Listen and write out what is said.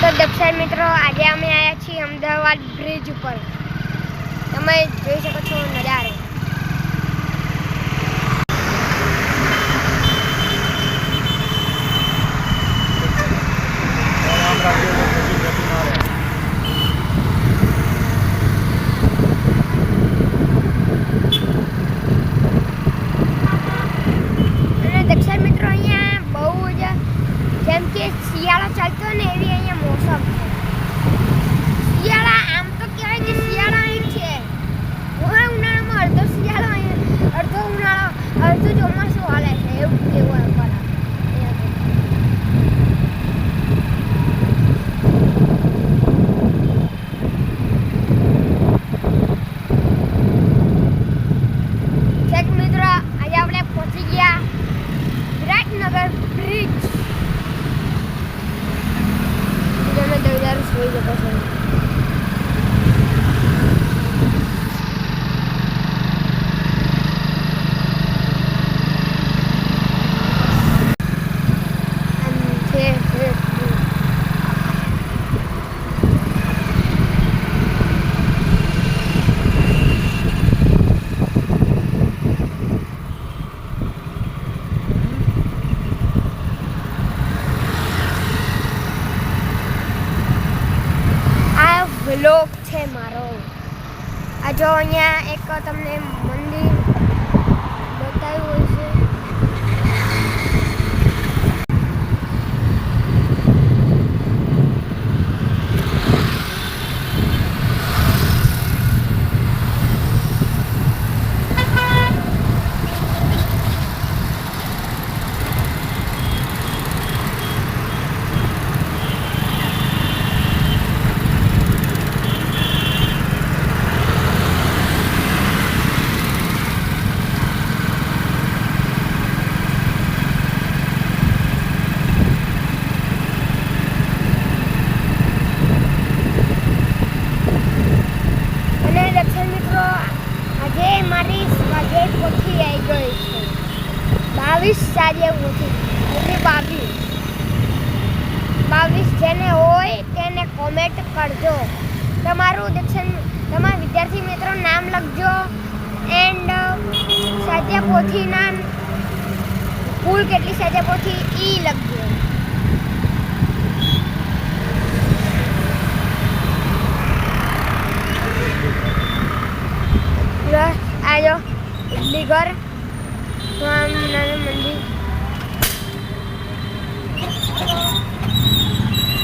તો દક્ષિણ મિત્રો, આજે અમે આવ્યા છીએ અમદાવાદ બ્રિજ ઉપર. તમે જોઈ શકો છો નજારો. અને દક્ષિણ મિત્રો, અહીંયા બહુ જ જેમ કે શિયાળો ચાલતો ને એવી અહીંયા મોસમ છે. શિયાળા આમ તો કહેવાય કે શિયાળો અહીં છે. ઉનાળામાં અડધો શિયાળો અહીંયા, અડધો ઉનાળો, અડધો ચોમાસું હાલે છે એવું કેવું અમારા. ચેક મિત્રો, આજે આપણે પહોંચી ગયા વિરાટનગર બ્રિજ. તમે દેવદાર જોઈ શકો છો. વ્લોગ છે મારો. આ જો અહીંયા એક તમને મંદિર બતાવ્યું હશે. આજે મારી સ્વાધ્યાય પોથી આવી ગઈ છે. 22 સ્વાધ્યાય પોથી એટલે 22 જેને હોય તેને કોમેન્ટ કરજો. તમારા વિદ્યાર્થી મિત્રો નામ લખજો એન્ડ સ્વાધ્યાય પોથીના કુલ કેટલી સ્વાધ્યાય પોથી ઈ લખજો. આજો ઇડલી ઘર તો આમ